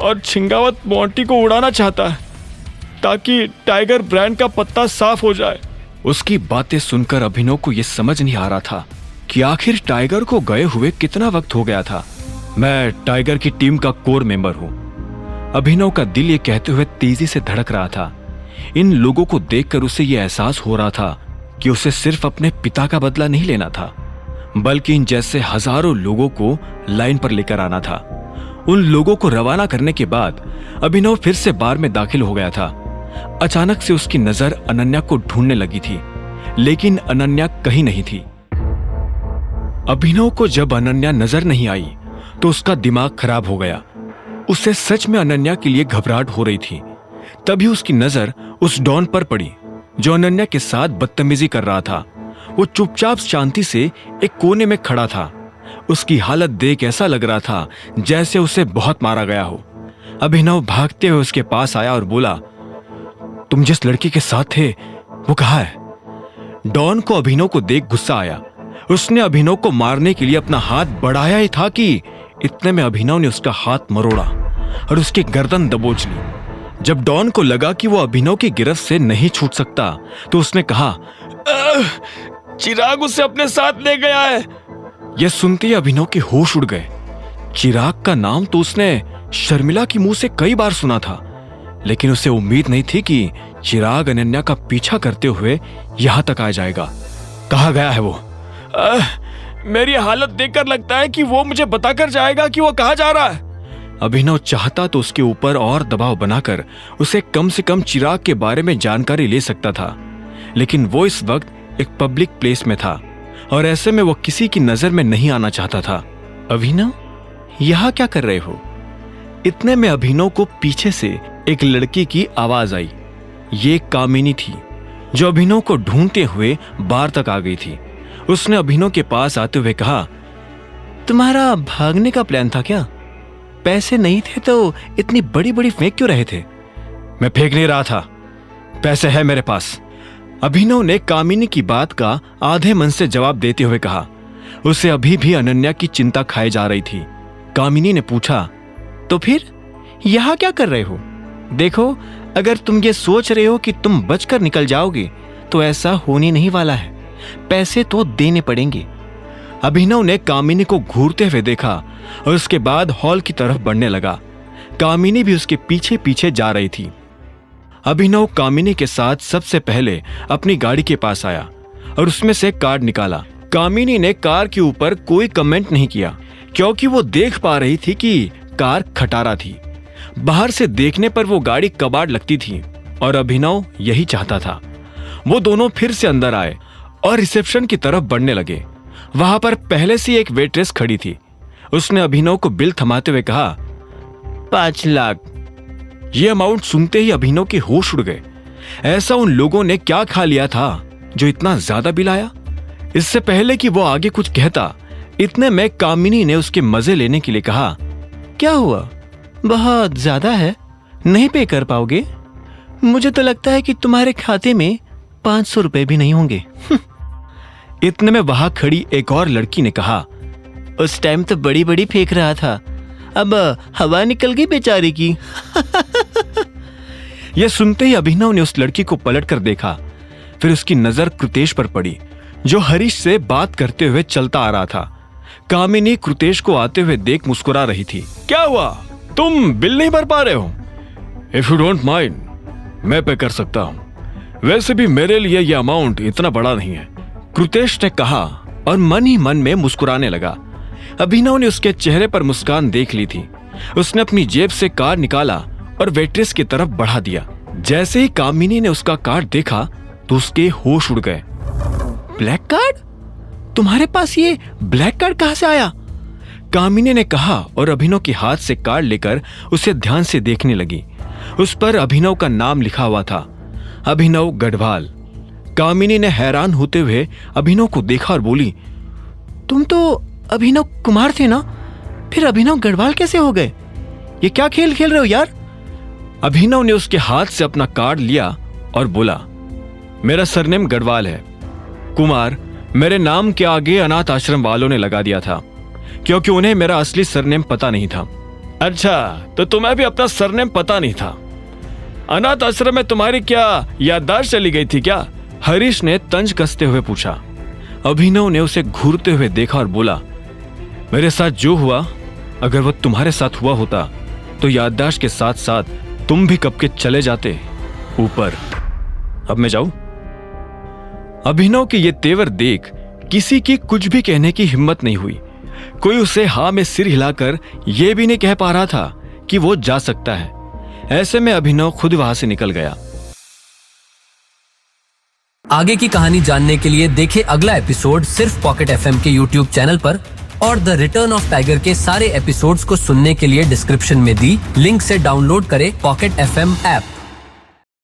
और छिंगावत मोंटी को उड़ाना चाहता है ताकि टाइगर ब्रांड का पत्ता साफ हो जाए। उसकी बातें सुनकर अभिनव को यह समझ नहीं आ रहा था कि आखिर टाइगर को गए हुए कितना वक्त हो गया था। मैं टाइगर की टीम का कोर मेंबर हूं। अभिनव का दिल ये कहते हुए तेजी से धड़क रहा था। इन लोगों को देखकर उसे यह एहसास हो रहा था कि उसे सिर्फ अपने पिता का बदला नहीं लेना था, बल्कि इन जैसे हजारों लोगों को लाइन पर लेकर आना था। उन लोगों को रवाना करने के बाद अभिनव फिर से बार में दाखिल हो गया था। अचानक से उसकी नजर अनन्या को ढूंढने लगी थी, लेकिन अनन्या कहीं नहीं थी। अभिनव को जब अनन्या नजर नहीं आई तो उसका दिमाग खराब हो गया। उसे सच में अनन्या के लिए घबराहट हो रही थी। तभी उसकी नजर उस डॉन पर पड़ी जो अनन्या के साथ बदतमीजी कर रहा था। वो चुपचाप शांति से एक कोने में खड़ा था। उसकी हालत देख ऐसा लग रहा था जैसे उसे बहुत मारा गया हो। अभिनव भागते हुए उसके पास आया और बोला, तुम जिस लड़की के साथ थे वो कहाँ है? डॉन को अभिनव को देख गुस्सा आया। उसने अभिनव को मारने के लिए अपना हाथ बढ़ाया ही था कि इतने में अभिनव ने उसका हाथ मरोड़ा और उसकी गर्दन दबोच ली। जब डॉन को लगा कि वो अभिनव की गिरफ्त से नहीं छूट सकता तो उसने कहा, चिराग उसे अपने साथ ले गया है। यह सुनते ही अभिनव के होश उड़ गए। चिराग का नाम तो उसने शर्मिला की मुंह से कई बार सुना था, लेकिन उसे उम्मीद नहीं थी कि चिराग अनन्या का पीछा करते हुए यहां तक आ जाएगा। कहाँ गया है वो? मेरी हालत देखकर लगता है कि वो मुझे बताकर जाएगा कि वो कहाँ जा रहा है। अभिनव चाहता तो उसके ऊपर और दबाव बनाकर उसे कम से कम चिराग के बारे में जानकारी ले सकता था, लेकिन वो इस वक्त एक पब्लिक प्लेस में था और ऐसे में वो किसी की नजर में नहीं आना चाहता था। अभिनव, यहां क्या कर रहे हो? इतने में अभिनव को पीछे से एक लड़की की आवाज आई। ये कामिनी थी जो अभिनव को ढूंढते हुए बार तक आ गई थी। उसने अभिनव के पास आते हुए कहा, तुम्हारा भागने का प्लान था क्या? पैसे नहीं थे तो इतनी बड़ी बड़ी फेंक क्यों रहे थे? मैं फेंक नहीं रहा था, पैसे है मेरे पास। अभिनव ने कामिनी की बात का आधे मन से जवाब देते हुए कहा। उसे अभी भी अनन्या की चिंता खाई जा रही थी। कामिनी ने पूछा, तो फिर यहां क्या कर रहे हो? देखो, अगर तुम ये सोच रहे हो कि तुम बचकर निकल जाओगे तो ऐसा होने नहीं वाला है। पैसे तो देने पड़ेंगे। अभिनव ने कामिनी को घूरते हुए देखा और उसके बाद हॉल की तरफ बढ़ने लगा। कामिनी भी उसके पीछे पीछे जा रही थी। अभिनव कामिनी के साथ सबसे पहले अपनी गाड़ी के पास आया और उसमें से कार्ड निकाला। कामिनी ने कार के ऊपर कोई कमेंट नहीं किया क्योंकि वो देख पा रही थी कि कार खटारा थी। बाहर से देखने पर वो गाड़ी कबाड़ लगती थी और अभिनव यही चाहता था। वो दोनों फिर से अंदर आए और रिसेप्शन की तरफ बढ़ने लगे। वहां पर पहले से एक वेट्रेस खड़ी थी। उसने अभिनव को बिल थमाते हुए कहा, 5 लाख। ये अमाउंट सुनते ही अभिनव के होश उड़ गए। ऐसा उन लोगों ने क्या खा लिया था जो इतना ज्यादा बिल आया? इससे पहले कि वो आगे कुछ कहता, इतने में कामिनी ने उसके मजे लेने के लिए कहा, क्या हुआ? बहुत ज्यादा है, नहीं पे कर पाओगे? मुझे तो लगता है कि तुम्हारे खाते में 500 रुपए भी नहीं होंगे। इतने में वहां खड़ी एक और लड़की ने कहा, उस टाइम तो बड़ी बड़ी फेंक रहा था, अब हवा निकल गई बेचारी की। यह सुनते ही अभिनव ने उस लड़की को पलट कर देखा। फिर उसकी नजर कृतेश पर पड़ी जो हरीश से बात करते हुए चलता आ रहा था। कामिनी कृतेश को आते हुए देख मुस्कुरा रही थी। क्या हुआ? तुम बिल नहीं भर पा रहे हो? इफ यू डोंट माइंड, मैं पे कर सकता हूं। वैसे भी मेरे लिए यह अमाउंट इतना बड़ा नहीं है, कृतेश ने कहा और मन ही मन में मुस्कुराने लगा। अभिनव ने उसके चेहरे पर मुस्कान देख ली थी। उसने अपनी जेब से कार्ड निकाला और वेट्रेस की तरफ बढ़ा दिया। जैसे ही कामिनी ने उसका कार्ड देखा तो उसके होश उड़ गए। Black card? तुम्हारे पास ये ब्लैक कार्ड कहां से आया? कामिनी ने कहा और अभिनव के हाथ से कार्ड लेकर उसे ध्यान से देखने लगी। उस पर अभिनव का नाम लिखा हुआ था, अभिनव गढ़वाल। कामिनी ने हैरान होते हुए अभिनव को देखा और बोली, तुम तो अभिनव कुमार थे ना, फिर अभिनव गढ़वाल कैसे हो गए? ये क्या खेल खेल रहे हो यार? अभिनव ने उसके हाथ से अपना कार्ड लिया और बोला, मेरा सरनेम गढ़वाल है। कुमार मेरे नाम के आगे अनाथ आश्रम वालों ने लगा दिया था क्योंकि उन्हें मेरा असली सरनेम पता नहीं था। अच्छा, तो तुम्हें भी अपना सरनेम पता नहीं था। अनाथ आश्रम में तुम्हारी क्या याददाश्त चली गई थी क्या? हरीश ने तंज कसते हुए पूछा। अभिनव ने उसे घूरते हुए देखा और बोला, मेरे साथ जो हुआ, अगर वो तुम्हारे साथ हुआ होता तो याददाश्त के साथ साथ तुम भी कब के चले जाते ऊपर। अब मैं जाऊं? अभिनव के ये तेवर देख किसी की कुछ भी कहने की हिम्मत नहीं हुई। कोई उसे हाँ में सिर हिलाकर यह भी नहीं कह पा रहा था कि वो जा सकता है। ऐसे में अभिनव खुद वहां से निकल गया। आगे की कहानी जानने के लिए देखें अगला एपिसोड सिर्फ पॉकेट एफएम के यूट्यूब चैनल पर, और द रिटर्न ऑफ टाइगर के सारे एपिसोड्स को सुनने के लिए डिस्क्रिप्शन में दी लिंक से डाउनलोड करें पॉकेट एफएम ऐप।